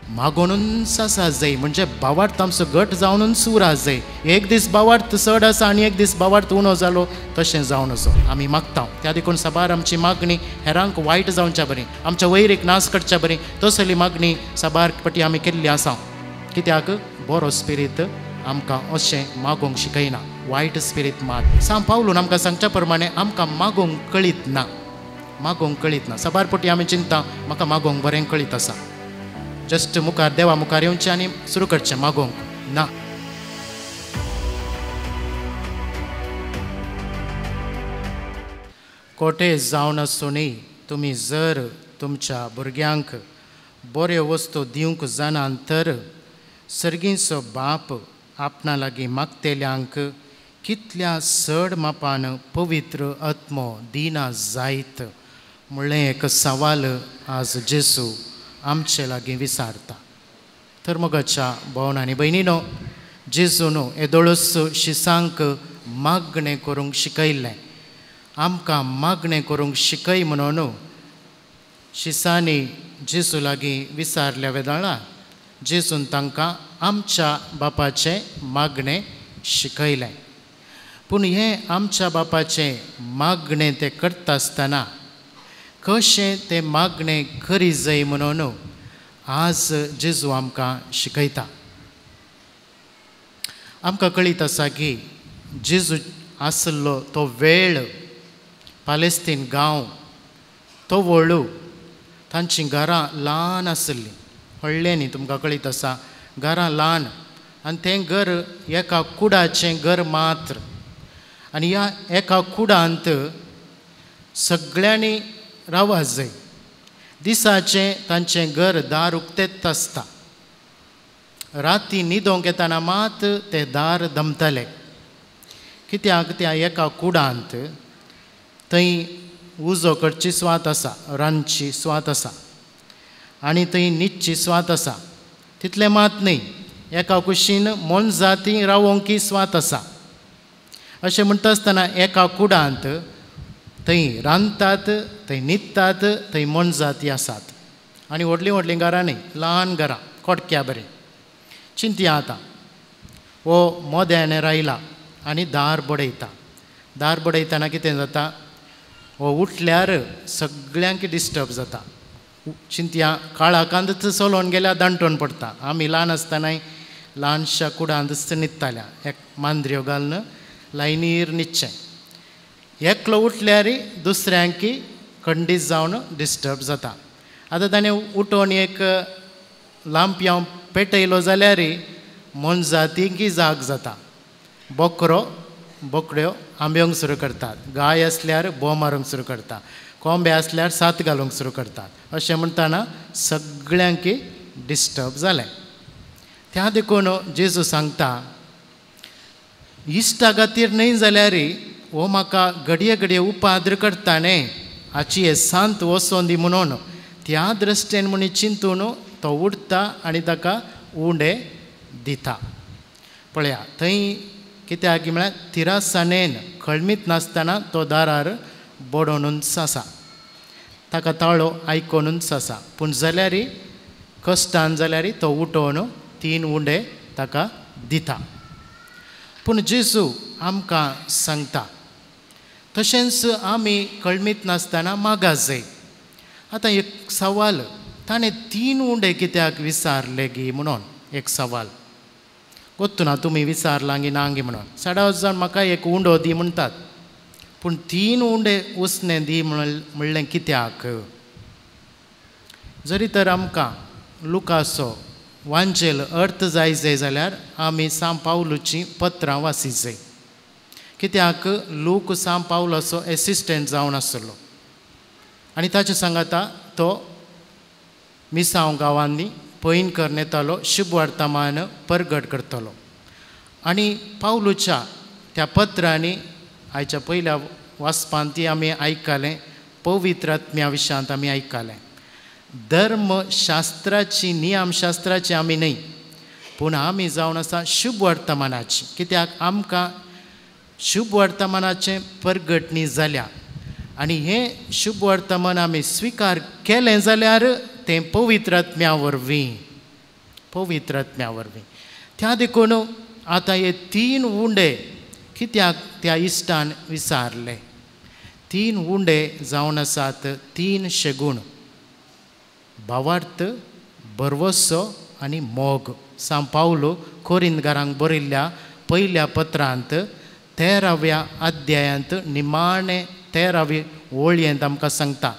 मागोनूच आसा जाय म्हणजे बावार्थ आमचो घट जावनूच उरा जाय. एक दीस बावार्थ चड आसा आनी एक दीस बावार्थ उणो जालो तशें जावन नजो आमी मागता. त्या देखून साबार आमची मागणी हेरांक वायट जावच्या बरी, आमच्या वैरीक नाश करच्या बरी तसली मागणी साबार पटी आमी केल्ली आसा. कित्याक बरो स्पिरीत आमकां अशें मागोंक शिकयना, वायट स्पिरीत मात सांग पावलून आमकां सांगच्या प्रमाणे आमकां मागोंक कळीत ना, मागोंक कळीत ना. साबार पटी आमी चिंता म्हाका मागोंक बरें कळीत आसा, जस्ट मुखार देवा मुखार येवचें आनी सुरू करचें मागोंक ना. कोटे जावन आसुनी तुमी जर तुमच्या भुरग्यांक बऱ्यो वस्तू दिवंक जाणां तर सर्गीचो बाप आपणा लागीं मागतेल्यांक कितल्या चड मापान पवित्र आत्मो दिना जायत म्हणलें एक सवाल आज जेसू आमचे लागीं विचारता. तर मोगाच्या भावन आनी भयणीनो, जेजून येदोळूच शिसांक मागणें करूंक शिकयल्लें. आमकां मागणें करूंक शिकय म्हणून शिसांनी जेजू लागीं विचारल्या वेदाळा जेजून तांकां आमच्या बापाचें मागणें शिकयलें. पूण हें आमच्या बापाचें मागणें तें करता आसतना कशें तें मागणें करी जाय म्हणून आज जेजू आमकां शिकयता. आमकां कळीत आसा की जेजू आसलो तो वेळ पालेस्तीन गांव तो व्हडलो, तांचीं घरां ल्हान आसलीं, व्हडलें न्ही, तुमकां कळीत आसा, घरां ल्हान आनी तें घर एका कुडाचें घर मात्र. आनी ह्या एका कुडांत सगळ्यांनी रावूंक जाय. दिसाचें तांचें घर दार उक्तेच आसता, राती न्हिदोंक येताना मात तें दार दमतलें. कित्याक त्या एका कुडांत थंय उजो करची सुवात आसा, रांदची सुवात आसा आनी थंय न्हिदची सुवात आसा. तितलें मात न्ही, एका कुशीन मनजाती रावोंकी सुवात आसा. अशें म्हणटा आसतना एका कुडांत थंय रांदतात, थंय न्हिदतात, थंय मनजाती आसात. आनी व्हडलीं व्हडलीं घरां न्ही, ल्हान घरां कोटक्या बरीं. चिंतया आतां, वो मोद्यान रायला आनी दार बडयता. दार बडयतना कितें जाता, वो उठल्यार सगळ्यांक डिस्टर्ब जाता. चिंतया, काळाकांत चलोन गेल्यार दांटोन पडटा. आमी ल्हान आसतनाय ल्हानशा कुडांत न्हिदताल्या, एक मांद्र्यो घालून लायनीर न्हिदचें. एकलो उठल्यार दुसऱ्यांक खंडीत जावन डिस्टर्ब जाता. आतां ताणें उठोन एक लांपयां पेटयलो जाल्यार मनजातींकी जाग जाता. बोकड्यो आंब्योंक सुरू करतात, गाय आसल्यार भोव मारूंक सुरू करता, कोंबे आसल्यार सात घालूंक सुरू करतात. अशें म्हणटाना सगळ्यांक डिस्टर्ब जालें. त्या देखून जेजू सांगता, इश्टा खातीर न्हय जाल्यार हो म्हाका घडये घडये उपाद्र करता न्ही, हाची हे सांत वचोन दी म्हणून त्या दृश्टेन म्हणी चिंतून तो उठता आनी ताका उंडे दिता. पळया, थंय कित्याक म्हळ्यार तिरासानेन कळमीत नासतना तो दारार बडोनूच आसा, ताका ताळो आयकोनूच आसा. पूण जाल्यार कश्टान जाल्यार तो उठोवन 3 उंडे ताका दिता. पूण जेजू आमकां सांगता तशेंच आमी कळमीत नासतना मागा जाय. आतां एक सवाल, ताणें 3 उंडे कित्याक विचारले गी म्हणून एक सवाल. गोत्तू ना तुमी विचारलां गी ना गी म्हणून. 10,000 जाण म्हाका एक उंडो दी म्हणटात, पूण 3 उंडे उसने दी म्हणलें कित्याक? जरी तर आमकां लुकाचो वांचेल अर्थ जाय जाल्यार आमी सांत पावलूची पत्रां वाची जाय. कित्याक लूक सांत पावलाचो एसिस्टंट जावन आसलो आनी ताचे सांगाता तो मिसांव गांवांनी पैन करून येतालो, शुभ वर्तमान परगट करतलो. आनी पावलूच्या त्या पत्रांनी आयच्या पयल्या वाचपांत ती आमी आयकलें, पवित्र आत्म्या विशयांत आमी आयकलें. धर्मशास्त्राची नियमशास्त्राची आमी न्हय, पूण आमी जावन आसा शुभ वर्तमानाची. कित्याक आमकां शुभ वर्तमानाचें परगटणी जाल्या आनी हें शुभ वर्तमान आमी स्विकार केलें जाल्यार तें पवित्र आत्म्या वरवीं पवित्र आत्म्या वरवीं. त्या देखून आतां हे 3 उंडे कित्याक त्या इश्टान विचारले. 3 उंडे जावन आसात 3 शेगूण. भावार्थ, बरवस्सो आनी मोग. सांत पावलो कोरिंतकारांक बरयल्ल्या पयल्या पत्रांत 13व्या अध्यायांत निमाणे 13वी ओळयेंत आमकां सांगता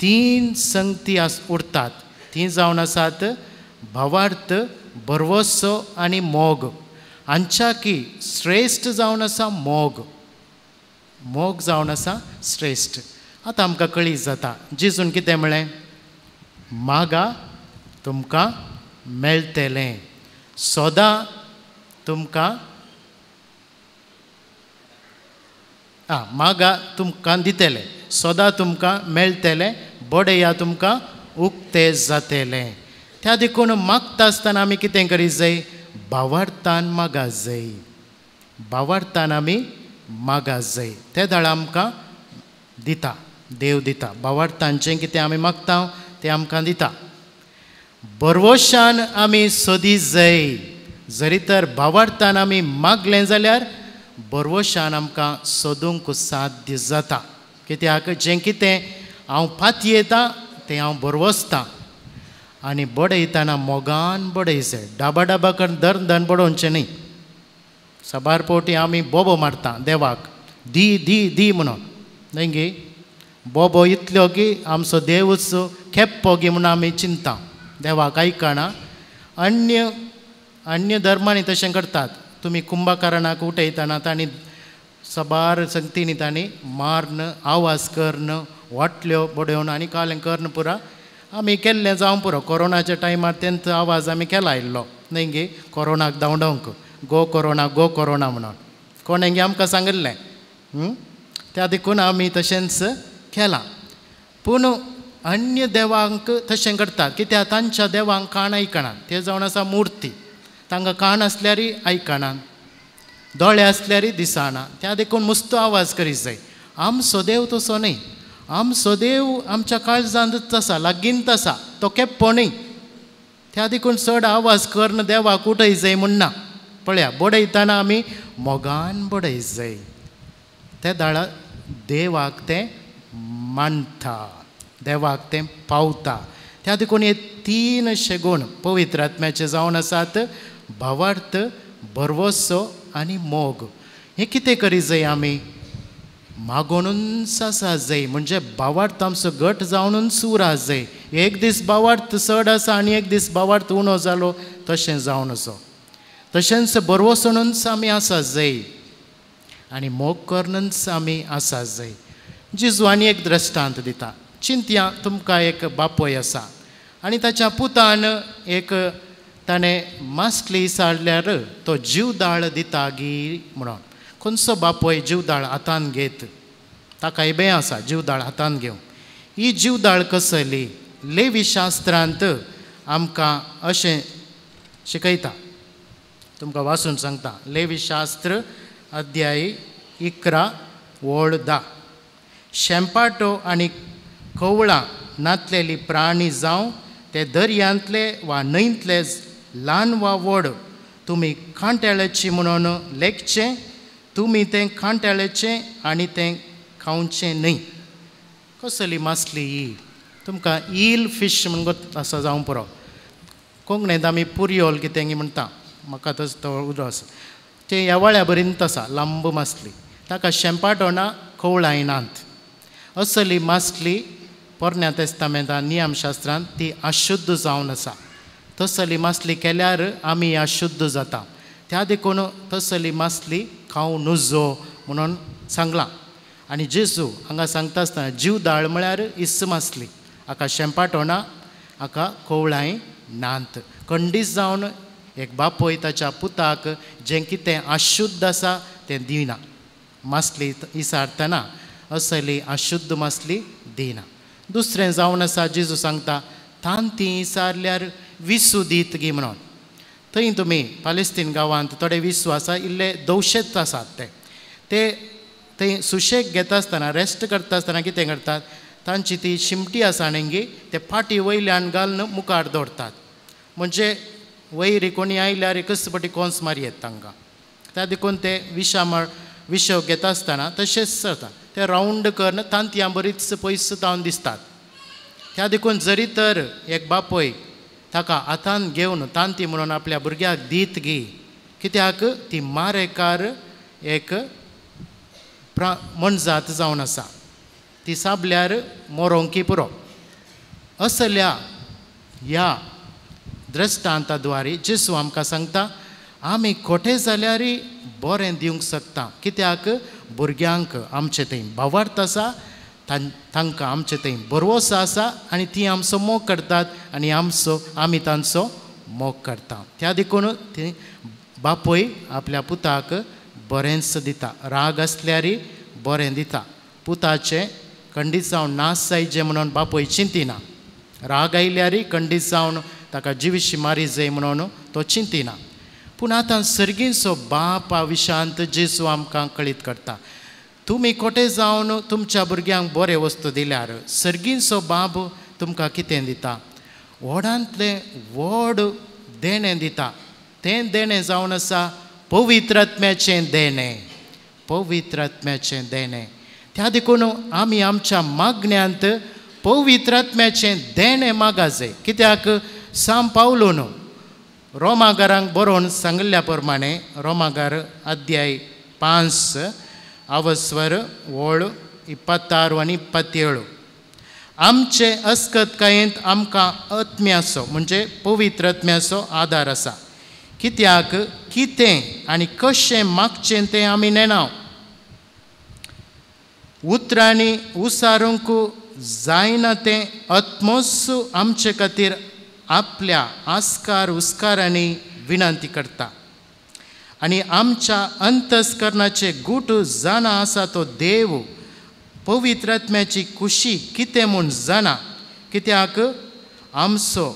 3 संगती उरतात. ती जावन आसात भावार्थ, बरवस्सो आनी मोग. हांच्याकी श्रेश्ठ जावन आसा मोग. मोग जावन आसा श्रेश्ठ. आतां आमकां कळीत जाता जेजून कितें म्हळें. मागा तुमकां मेळटलें, सोदां तुमकां मागा तुमकां दितले, सोदां तुमकां मेळटलें, बडया तुमकां उक्तें जातलें. त्या देखून मागता आसतना आमी कितें करीत जाय. भावार्थान मागा जाय. भावार्थान आमी मागा जाय. ते दाळ आमकां दिता, देव दिता. भावार्थान जें कितें आमी मागता तें आमकां दिता. बरवशान आमी सोदी जाय. जरी तर भावार्थान आमी मागलें जाल्यार बरवशान आमकां सोदूंक साध्य जाता. कित्याक जें कितें हांव पातयेतां तें हांव बरवसतां आनी बडयतना मोगान बडयचें. डाबा डाबा करून धन बडोवचें न्ही. सबार पोवटी आमी बोबो मारता देवाक दी दी दी म्हणून न्हय गे. बोबो इतलो की आमचो देवूच खेप्पो गी म्हणून आमी चिंता. देवाक आयकना. अन्य धर्मांनी तशें करतात. तुमी कुंभकारणाक उठयतना तांणी सबार संगतींनी तांणी मारन, आवाज करन, वाटल्यो बडोवन आनी कालें करन पुरा आमी केल्लें जावं पुरो. कोरोनाच्या टायमार तेंचो आवाज आमी केला इल्लो न्हय गे. कोरोनाक धांवडोवंक गो कोरोना म्हणून कोणें गे आमकां सांगिल्लें. त्या देखून आमी तशेंच केलां. पूण अन्य देवांक तशें करतात. कित्याक तांच्या देवांक कान आयकनात. ते जावन आसा मुर्ती. तांकां कान आसल्यारय आयकनात, दोळे आसल्यारय दिसना. त्या देखून मुस्तो आवाज करीत जाय. आमचो देव तसो न्ही. आमचो देव आमच्या काळजांतच आसा, लागींच आसा. तो केप्पो न्ही. त्या देखून चड आवाज करन देवाक उठय जाय म्हणना. पळया बडयतना आमी मोगान बडय जाय. ते दाळा देवाक तें मानता, देवाक तें पावता. त्या देखून हे 3 शेगूण पवित्र आत्म्याचे जावन आसात भावार्थ, बरवस्सो आनी मोग. हे कितें करीत जाय आमी. मागोनूच आसा जाय. म्हणजे भावार्थ आमचो घट जावनूच उरा जाय. एक दीस भावार्थ चड आसा आनी एक दीस भावार्थ उणो जालो तशें जावन असो. तशेंच बरवसोनूच आमी आसा जाय आनी मोग करनूच आमी आसा जाय. जेजू आनी एक दृश्टांत दिता. चिंतया तुमकां एक बापोय आसा आनी ताच्या पुतान एक ताणें मासली सारल्यार तो जीवदाळ दिता गी म्हणून. खंयचो बापोय जीवदाळ हातान घेत. ताकाय भंय आसा जीवदाळ हातान घेवंक. ही जीवदाळ कसली. लेवी शास्त्रांत आमकां अशें शिकयता. तुमकां वाचून सांगता. लेवी शास्त्र अध्याय 11 ओळ 10. शेंपाटो आनी कवळां नातलेली प्राणी जावं ते दर्यांतले वा न्हंयतले ल्हान वा व्हड तुमी खांट्याळेची म्हणून लेखचें. तुमी तें खांट्याळेचें आनी तें खावचें न्हय. कसली मासली ही. तुमकां ईल फीश म्हणून आसा जावं पुरो. कोंकणींत आमी पुरियोल कितें म्हणटा. म्हाका तसो तो उलो आसा. ते येवाळ्या बरींत आसा लांब मासली. ताका शेंपाटो ना, कवळांय नात. असली मासली पोरण्या तेस्तामेंतांत नियमशास्त्रांत ती अशुद्ध जावन आसा. तसली मासली केल्यार आमी अशुद्ध जाता. त्या देखून तसली मासली खावं नजो म्हणून सांगलां. आनी जेजू हांगा सांगता आसतना जीवदाळ म्हळ्यार इस्स मासली. हाका शेंपाटो ना, हाका कवळांय नात. खंडीत जावन एक बापोय ताच्या पुताक जें कितें अशुद्ध आसा तें दिना. मासली इसारतना असली अशुद्ध मासली दिना. दुसरें जावन आसा जेजू सांगता तांती इसारल्यार विसू दीत गी म्हणून. थंय तुमी पालेस्तीन गांवांत थोडे विसू आसा इल्ले दवशेत आसात. ते थंय सुशेग घेता आसतना रेस्ट करता आसतना कितें करतात. तांची ती शिमटी आसा न्ही ते फाटी वयल्यान घालून मुखार दवरतात. म्हणजे वैरी कोणी आयल्यार कसं पटी कोंस मारयेत तांकां त्या देखून ते विशव घेता आसतना तशेंच जाता ते रावंड करून तांतयां बरीच पयस जावन दिसतात त्या देखून जरी तर एक बापोय ताका हातान घेवन तांती म्हणून आपल्या भुरग्याक दीत गी कित्याक ती मारेकार एक मनजात जावन आसा ती साबल्यार मोरोंकी पुरो असल्या ह्या दृश्टांताद्वारे जेसू आमकां सांगता आमी खोटे जाल्यारय बरें दिवंक शकता कित्याक भुरग्यांक आमचे थंय भावार्थ आसा तांकां आमचे थंय बरवोस आसा आनी ती आमचो मोग करतात आनी आमी तांचो मोग करता त्या देखून ती बापोय आपल्या पुताक बरेंच दिता राग आसल्यारय बरें दिता पुताचे खंडीत जावन नाश जायचे म्हणून बापोय चिंतिना राग आयल्यारय खंडीत जावन ताका जिवीशी मारी जाय म्हणून तो चिंतिना पूण आतां सर्गीचो बाप विशांत जेसू आमकां कळीत करता तुमी खोटे जावन तुमच्या भुरग्यांक बरे वस्तू दिल्यार सर्गीचो बाब तुमकां कितें दिता व्हडांतलें व्हड देणें दिता तें देणें जावन आसा पवित्र आत्म्याचें देणें पवित्र आत्म्याचें देणें त्या देखून आमी आमच्या मागण्यांत पवित्र आत्म्याचें देणें मागा जाय कित्याक सांब पावलो न्हू रोमागारांक बरोवन सांगल्या प्रमाणे रोमागार अध्याय 5 अवस्वर वळ 26 आनी 27 आमचे अस्कतकायेंत आमकां आत्म्याचो म्हणजे पवित्र आत्म्याचो आदार आसा कित्याक कितें आनी कशें मागचें तें आमी नेनाव उतरांनी उसारूंक जायना तें आत्मोस आमचे खातीर आपल्या आस्कार उस्कारांनी विनंती करता आनी आमच्या अंतस्करणाचे गूट जाणा आसा तो देव पवित्र आत्म्याची खुशी कितें म्हूण जाणा कित्याक आमचो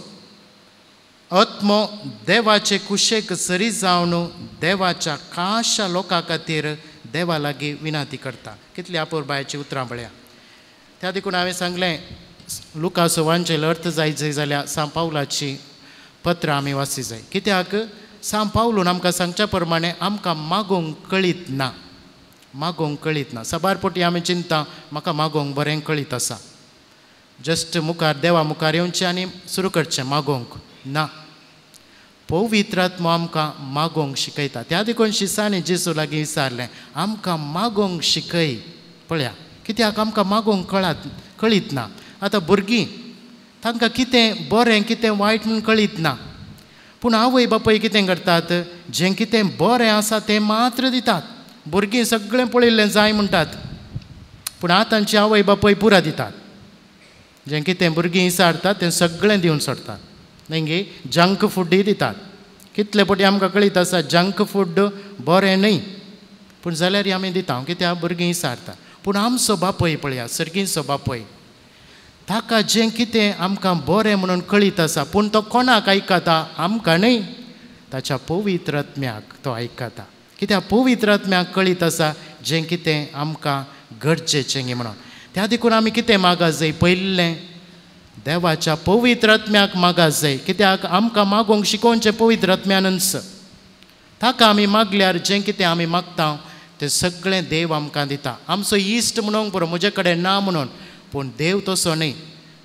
आत्मो देवाचे कुशेक सरी जावन देवाच्या खाशा लोकां खातीर देवा लागीं विनंती करता कितली अपुरबायेची उतरां पळया त्या देखून हांवें सांगलें लुकाचो वांचेल अर्थ जायत जाल्यार सांब पावलाची पत्र आमी वाची जाय कित्याक सांब पावलून आमकां सांगच्या प्रमाणे आमकां मागोवंक कळीत ना सबार पोटी आमी चिंता म्हाका मागोवंक बरें कळीत आसा जस्ट मुखार देवा मुखार येवचें आनी सुरू करचें मागोवंक ना पवित्र आत्मो आमकां मागोवंक शिकयता त्या देखून शिसांनी जेसू लागीं विचारलें आमकां मागोवंक शिकय पळया कित्याक आमकां मागोवंक कळीत ना आतां भुरगीं तांकां कितें बरें कितें वायट म्हूण कळीत ना पूण आवय बापूय कितें करतात जें कितें बरें आसा तें मात्र दितात भुरगीं सगळें पळयल्लें जाय म्हणटात पूण आतांची आवय बापूय पुरा दितात जें कितें भुरगीं विचारतात तें सगळें दिवन सोडतात न्ही जंक फूडय दितात कितले पटी आमकां कळीत आसा जंक फूड बरें न्हय पूण जाल्यार आमी दिता कित्याक भुरगीं विचारतात पूण आमचो बापूय पळया सर्गीचो बापूय ताका जें कितें आमकां बरें म्हणून कळीत आसा पूण तो कोणाक आयकता आमकां न्हय ताच्या पवित्र आत्म्याक तो आयकता कित्याक पवित्र आत्म्याक कळीत आसा जें कितें आमकां गरजेचें म्हणून त्या देखून आमी कितें मागत जाय पयलें देवाच्या पवित्र आत्म्याक मागत जाय कित्याक आमकां मागोवंक शिकोवचें पवित्र आत्म्यानच ताका आमी मागल्यार जें कितें आमी मागता तें सगळें देव आमकां दिता आमचो इश्ट म्हणूंक पुरो म्हजे कडेन ना म्हणून पूण देव तसो न्हय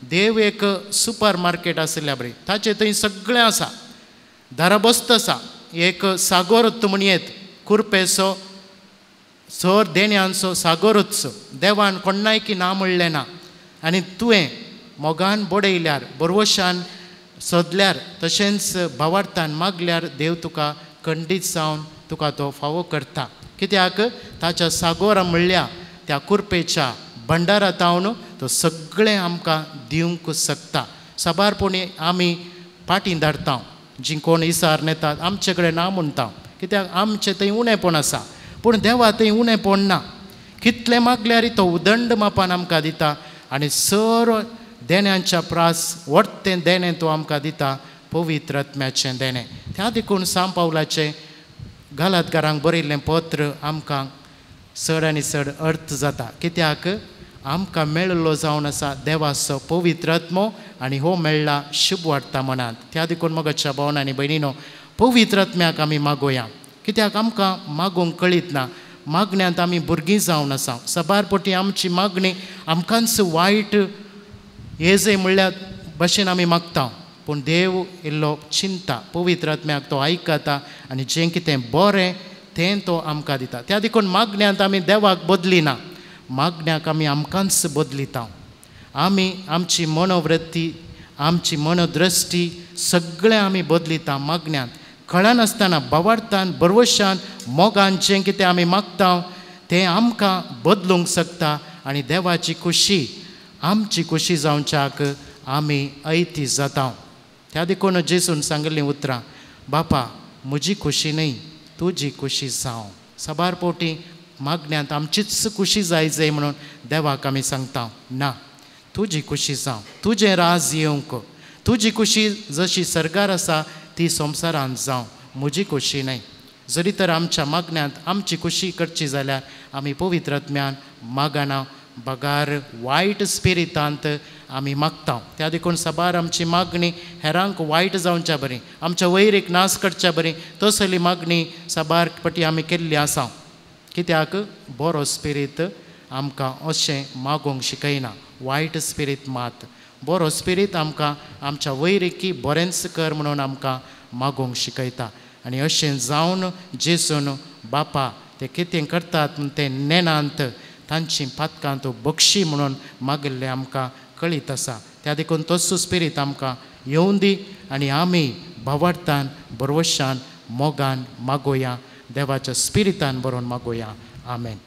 देव एक सुपर मार्केट आसल्या बरी ताचे थंय सगळें आसा दाराबस्त आसा एक सागोरत म्हणयेत कुरपेचो सर देण्यांचो सागोरच देवान कोणायकी ना म्हणलें ना आनी तुवें मोगान बडयल्यार बरवशान सोदल्यार तशेंच भावार्थान मागल्यार देव तुका खंडीत जावन तुका तो फावो करता कित्याक ताच्या सागोरा म्हणल्या त्या कुरपेच्या भंडारात हांव तो सगळें आमकां दिवंक शकता साबारपणी आमी फाटीं धाडटा जीं कोण इसार नेतात आमचे कडेन ना म्हणटा कित्याक आमचें थंय उणेंपण आसा पूण देवा थंय उणेंपण ना कितलें मागल्यार तो उदंड मापान आमकां दिता आनी सर्व देण्यांच्या प्रास व्हडतें देणें तो आमकां दिता पवित्र आत्म्याचें देणें त्या देखून सांब पावलाचें गालातकारांक बरयल्लें पत्र आमकां चड आनी चड अर्थ जाता कित्याक आमकां मेळिल्लो जावन आसा देवाचो पवित्र आत्मो आनी हो मेळ्ळा शुभ वार्ता मनांत. त्या देखून मोगाच्या भावांनो आनी भयणीनो, पवित्र आत्म्याक आमी मागोया. कित्याक आमकां मागोवंक कळीत ना. मागण्यांत आमी भुरगीं जावन आसा. सबारपोटी आमची मागणी आमकांच वायट येजय म्हणल्यार भशेन आमी मागता. पूण देव इल्लो चिंता, पवित्र आत्म्याक तो आयकता आनी जें कितें बरें तें तो आमकां दिता. त्या देखून मागण्यांत आमी देवाक बदलिना, मागण्याक आमी आमकांच बदलिता. आमी आमची मनोवृत्ती, आमची मनोदृश्टी सगळें आमी बदलिता मागण्यांत. कळनासतना भावार्थान, बरवशान, मोगान जें कितें आमी मागता तें आमकां बदलूंक शकता आनी देवाची खुशी आमची खुशी जावच्याक आमी ऐती जाता. त्या देखून जेसून सांगिल्लीं उतरां, बापा म्हजी खुशी न्ही, तुजी खुशी जावं. सबारपोटी मागण्यांत आमचीच खुशी जाय म्हणून देवाक आमी सांगता, ना, तुजी खुशी जावं, तुजें राज येवंक, तुजी खुशी जशी सर्गार आसा ती संवसारांत जावं, म्हजी खुशी न्ही. जरी तर आमच्या मागण्यांत आमची खुशी करची जाल्यार आमी पवित्र आत्म्यान मागना, बगार वायट स्पिरितांत आमी मागता. त्या देखून सबार आमची मागणी हेरांक वायट जावच्या बरी, आमच्या वैरीक नाश करच्या बरी तसली मागणी सबार पटी आमी केल्ली आसा. कित्याक बरो स्पिरीत आमकां अशें मागोवंक शिकयना, वायट स्पिरीत मात. बरो स्पिरीत आमकां आमच्या वैरिकी बरेंच कर म्हणून आमकां मागोवंक शिकयता. आनी अशें जावन जेसून बापा ते कितें करतात तें नेनांत तांची पातकांत बक्षी म्हणून मागिल्लें आमकां कळीत आसा. त्या देखून तसो स्पिरीत आमकां येवं दी आनी आमी भावार्थान, बरवशान, मोगान मागोया. देवाच्या स्पिरितान बरोवन मागोया. आमेन.